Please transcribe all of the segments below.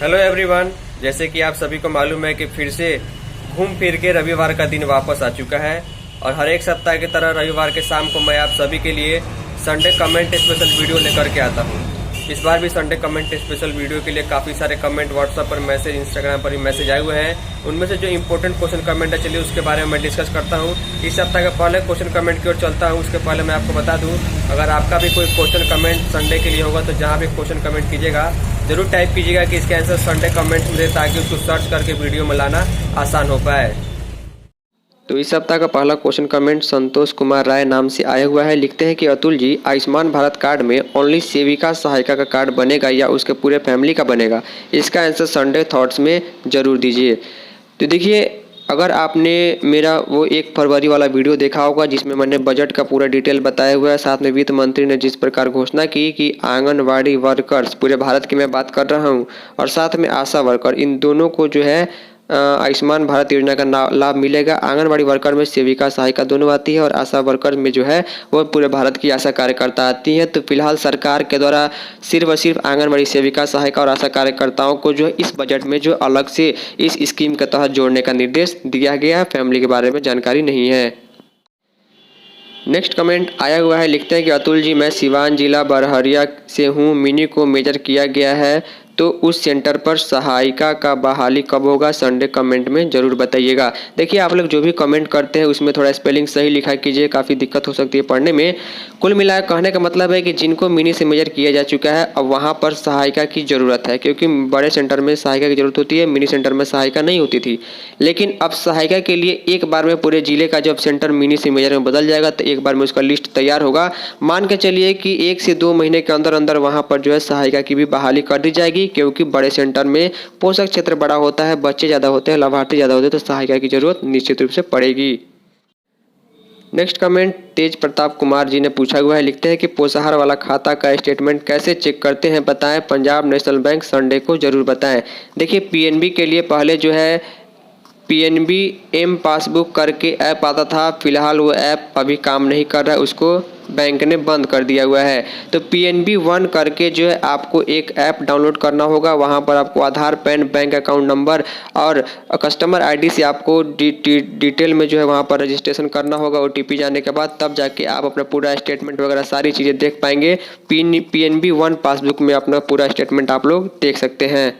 Hello everyone, जैसे कि आप सभी को मालूम है कि फिर से घूम फिर के रविवार का दिन वापस आ चुका है और हर एक सप्ताह की तरह रविवार के शाम को मैं आप सभी के लिए संडे कमेंट स्पेशल वीडियो लेकर के आता हूँ। इस बार भी संडे कमेंट स्पेशल वीडियो के लिए काफ़ी सारे कमेंट व्हाट्सएप पर, मैसेज, इंस्टाग्राम पर भी मैसेज आए हुए हैं। उनमें से जो इंपॉर्टेंट क्वेश्चन कमेंट है, चलिए उसके बारे में मैं डिस्कस करता हूँ। इस सप्ताह का पहले क्वेश्चन कमेंट की ओर चलता हूँ। उसके पहले मैं आपको बता दूँ, अगर आपका भी कोई क्वेश्चन कमेंट संडे के लिए होगा तो जहाँ भी क्वेश्चन कमेंट कीजिएगा जरूर टाइप कीजिएगा कि इसके आंसर संडे कमेंट्स में दे, ताकि उसको सर्च करके वीडियो में लाना आसान हो पाए। तो इस सप्ताह का पहला क्वेश्चन कमेंट संतोष कुमार राय नाम से आया हुआ है। लिखते हैं कि अतुल जी, आयुष्मान भारत कार्ड में ओनली सेविका सहायिका का कार्ड बनेगा या उसके पूरे फैमिली का बनेगा? इसका आंसर संडे थॉट्स में जरूर दीजिए। तो देखिए, अगर आपने मेरा वो 1 फरवरी वाला वीडियो देखा होगा जिसमें मैंने बजट का पूरा डिटेल बताया हुआ है, साथ में वित्त मंत्री ने जिस प्रकार घोषणा की कि आंगनवाड़ी वर्कर्स, पूरे भारत की मैं बात कर रहा हूँ, और साथ में आशा वर्कर, इन दोनों को जो है आयुष्मान भारत योजना का लाभ मिलेगा। आंगनवाड़ी वर्कर में सेविका सहायिका दोनों आती है और आशा वर्कर में जो है वो पूरे भारत की आशा कार्यकर्ता आती है। तो फिलहाल सरकार के द्वारा सिर्फ और सिर्फ आंगनवाड़ी सेविका सहायिका और आशा कार्यकर्ताओं को जो है इस बजट में जो अलग से इस स्कीम के तहत जोड़ने का निर्देश दिया गया है। फैमिली के बारे में जानकारी नहीं है। नेक्स्ट कमेंट आया हुआ है। लिखते हैं कि अतुल जी, मैं सिवान जिला बरहरिया से हूँ। मिनी को मेजर किया गया है, तो उस सेंटर पर सहायिका का बहाली कब होगा? संडे कमेंट में जरूर बताइएगा। देखिए, आप लोग जो भी कमेंट करते हैं उसमें थोड़ा स्पेलिंग सही लिखा कीजिए, काफ़ी दिक्कत हो सकती है पढ़ने में। कुल मिलाकर कहने का मतलब है कि जिनको मिनी से मेजर किया जा चुका है, अब वहाँ पर सहायिका की ज़रूरत है, क्योंकि बड़े सेंटर में सहायिका की ज़रूरत होती है, मिनी सेंटर में सहायिका नहीं होती थी। लेकिन अब सहायिका के लिए एक बार में पूरे जिले का जब सेंटर मिनी से मेजर में बदल जाएगा तो एक बार में उसका लिस्ट तैयार होगा। मान के चलिए कि 1 से 2 महीने के अंदर अंदर वहाँ पर जो है सहायिका की भी बहाली कर दी जाएगी, क्योंकि बड़े सेंटर में पोषक क्षेत्र बड़ा होता है, बच्चे ज़्यादा होते हैं, लाभार्थी ज़्यादा होते हैं, तो सहायिका की जरूरत निश्चित रूप से पड़ेगी। नेक्स्ट कमेंट तेज प्रताप कुमार जी ने पूछा हुआ है। लिखते हैं कि पोषाहार वाला खाता का स्टेटमेंट कैसे चेक करते हैं, बताएं। पंजाब नेशनल बैंक संडे को जरूर बताएं। देखिए, पीएनबी के लिए पहले जो है पीएनबी एम पासबुक करके ऐप आता था। फिलहाल वो ऐप अभी काम नहीं कर रहा है, उसको बैंक ने बंद कर दिया हुआ है। तो पीएनबी 1 करके जो है आपको एक ऐप डाउनलोड करना होगा। वहाँ पर आपको आधार, पैन, बैंक अकाउंट नंबर और कस्टमर आईडी से आपको डिटेल में जो है वहाँ पर रजिस्ट्रेशन करना होगा। ओटीपी जाने के बाद तब जाके आप अपना पूरा स्टेटमेंट वगैरह सारी चीज़ें देख पाएंगे। पीएनबी 1 पासबुक में अपना पूरा स्टेटमेंट आप लोग देख सकते हैं।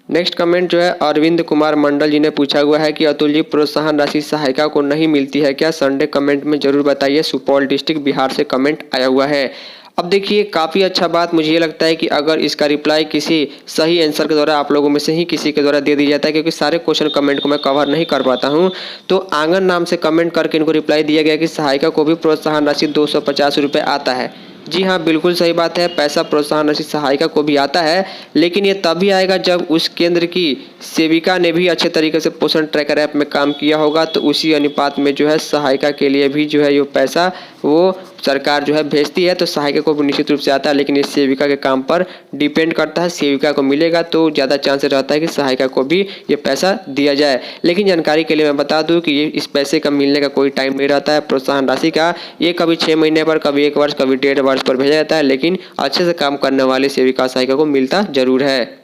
नेक्स्ट कमेंट जो है अरविंद कुमार मंडल जी ने पूछा हुआ है कि अतुल जी, प्रोत्साहन राशि सहायिका को नहीं मिलती है क्या? संडे कमेंट में जरूर बताइए। सुपौल डिस्ट्रिक्ट बिहार से कमेंट आया हुआ है। अब देखिए, काफ़ी अच्छा बात मुझे ये लगता है कि अगर इसका रिप्लाई किसी सही आंसर के द्वारा आप लोगों में से ही किसी के द्वारा दे दिया जाता है, क्योंकि सारे क्वेश्चन कमेंट को मैं कवर नहीं कर पाता हूँ। तो आंगन नाम से कमेंट करके इनको रिप्लाई दिया गया कि सहायिका को भी प्रोत्साहन राशि 250 रुपये आता है। जी हाँ, बिल्कुल सही बात है। पैसा प्रोत्साहन राशि सहायिका को भी आता है, लेकिन ये तभी आएगा जब उस केंद्र की सेविका ने भी अच्छे तरीके से पोषण ट्रैकर ऐप में काम किया होगा। तो उसी अनुपात में जो है सहायिका के लिए भी जो है ये पैसा वो सरकार जो है भेजती है। तो सहायिका को भी निश्चित रूप से आता है, लेकिन ये सेविका के काम पर डिपेंड करता है। सेविका को मिलेगा तो ज़्यादा चांसेस रहता है कि सहायिका को भी ये पैसा दिया जाए। लेकिन जानकारी के लिए मैं बता दूं कि ये इस पैसे का मिलने का कोई टाइम नहीं रहता है। प्रोत्साहन राशि का ये कभी 6 महीने पर, कभी 1 वर्ष, कभी 1.5 वर्ष पर भेजा जाता है, लेकिन अच्छे से काम करने वाले सेविका सहायिका को मिलता जरूर है।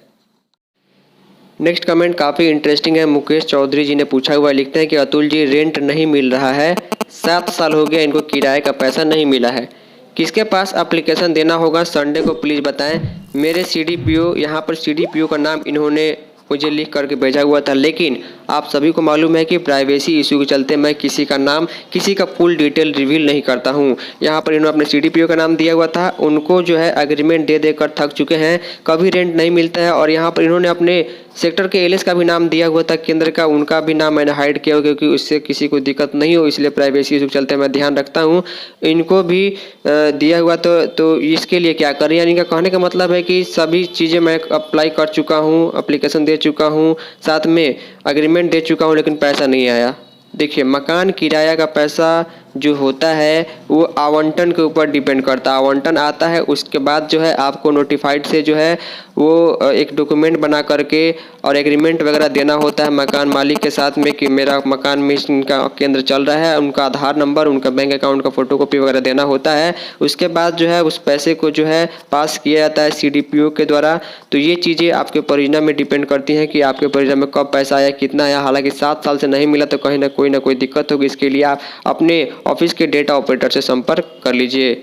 नेक्स्ट कमेंट काफ़ी इंटरेस्टिंग है। मुकेश चौधरी जी ने पूछा हुआ। लिखते हैं कि अतुल जी, रेंट नहीं मिल रहा है, 7 साल हो गया इनको किराए का पैसा नहीं मिला है, किसके पास एप्लीकेशन देना होगा? संडे को प्लीज़ बताएं। मेरे सीडीपीओ, यहाँ पर सीडीपीओ का नाम इन्होंने मुझे लिख करके भेजा हुआ था, लेकिन आप सभी को मालूम है कि प्राइवेसी इशू के चलते मैं किसी का नाम, किसी का फुल डिटेल रिवील नहीं करता हूं। यहाँ पर इन्होंने अपने सीडीपीओ का नाम दिया हुआ था, उनको जो है एग्रीमेंट दे देकर थक चुके हैं, कभी रेंट नहीं मिलता है। और यहाँ पर इन्होंने अपने सेक्टर के एलएस का भी नाम दिया हुआ था, केंद्र का, उनका भी नाम मैंने हाइड किया हुआ, क्योंकि उससे किसी को दिक्कत नहीं हो, इसलिए प्राइवेसी इशू के चलते मैं ध्यान रखता हूँ। इनको भी दिया हुआ तो इसके लिए क्या करें? यानी इनका कहने का मतलब है कि सभी चीज़ें मैं अप्लाई कर चुका हूँ, एप्लीकेशन दे चुका हूँ, साथ में एग्रीमेंट दे चुका हूँ, लेकिन पैसा नहीं आया। देखिए, मकान किराया का पैसा जो होता है वो आवंटन के ऊपर डिपेंड करता है। आवंटन आता है उसके बाद जो है आपको नोटिफाइड से जो है वो एक डॉक्यूमेंट बना करके और एग्रीमेंट वगैरह देना होता है मकान मालिक के साथ में कि मेरा मकान में इनका केंद्र चल रहा है। उनका आधार नंबर, उनका बैंक अकाउंट का फोटोकॉपी वगैरह देना होता है। उसके बाद जो है उस पैसे को जो है पास किया जाता है CDPO के द्वारा। तो ये चीज़ें आपके परियोजना में डिपेंड करती हैं कि आपके परियोजना में कब पैसा आया, कितना आया। हालांकि 7 साल से नहीं मिला तो कहीं ना कोई दिक्कत होगी। इसके लिए आप अपने ऑफिस के डेटा ऑपरेटर से संपर्क कर लीजिए।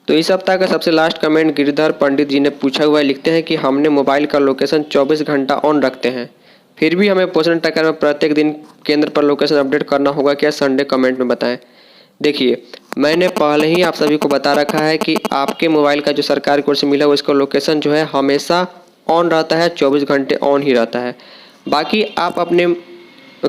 तो इस सप्ताह का सबसे लास्ट कमेंट गिरिधर पंडित जी ने पूछा हुआ है। लिखते हैं कि हमने मोबाइल का लोकेशन 24 घंटा ऑन रखते हैं, फिर भी हमें पोषण ट्रैकर में प्रत्येक दिन केंद्र पर लोकेशन अपडेट करना होगा क्या? संडे कमेंट में बताएं। देखिए, मैंने पहले ही आप सभी को बता रखा है कि आपके मोबाइल का जो सरकार की ओर से मिला हुआ इसका लोकेशन जो है हमेशा ऑन रहता है, 24 घंटे ऑन ही रहता है। बाकी आप अपने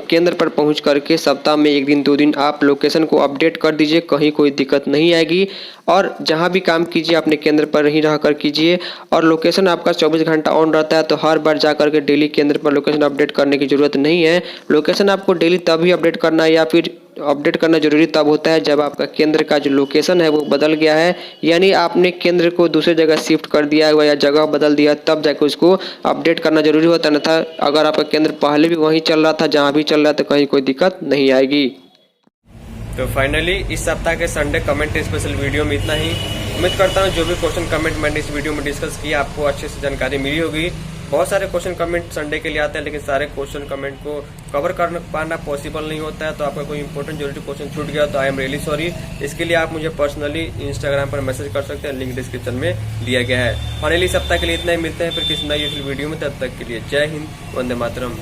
केंद्र पर पहुंच करके सप्ताह में 1 दिन 2 दिन आप लोकेशन को अपडेट कर दीजिए, कहीं कोई दिक्कत नहीं आएगी। और जहां भी काम कीजिए अपने केंद्र पर ही रह कर कीजिए। और लोकेशन आपका 24 घंटा ऑन रहता है तो हर बार जा करके डेली केंद्र पर लोकेशन अपडेट करने की ज़रूरत नहीं है। लोकेशन आपको डेली तभी अपडेट करना है या फिर अपडेट करना जरूरी तब होता है जब आपका केंद्र का जो लोकेशन है वो बदल गया है, यानी आपने केंद्र को दूसरी जगह शिफ्ट कर दिया हुआ या जगह बदल दिया, तब जाकर उसको अपडेट करना जरूरी होता है। अन्यथा अगर आपका केंद्र पहले भी वहीं चल रहा था जहां भी चल रहा था कहीं कोई दिक्कत नहीं आएगी। तो फाइनली इस सप्ताह के संडे कमेंट स्पेशल वीडियो में इतना ही। उम्मीद करता हूँ जो भी क्वेश्चन कमेंट मैंने इस वीडियो में डिस्कस किया आपको अच्छे से जानकारी मिली होगी। बहुत सारे क्वेश्चन कमेंट संडे के लिए आते हैं लेकिन सारे क्वेश्चन कमेंट को कवर कर पाना पॉसिबल नहीं होता है। तो आपका कोई इंपॉर्टेंट जरूरी क्वेश्चन छूट गया तो आई एम रियली सॉरी। इसके लिए आप मुझे पर्सनली इंस्टाग्राम पर मैसेज कर सकते हैं, लिंक डिस्क्रिप्शन में दिया गया है। फाइनली सप्ताह के लिए इतना ही। मिलते हैं फिर किसी नई वीडियो में, तब तक के लिए जय हिंद, वंदे मातरम।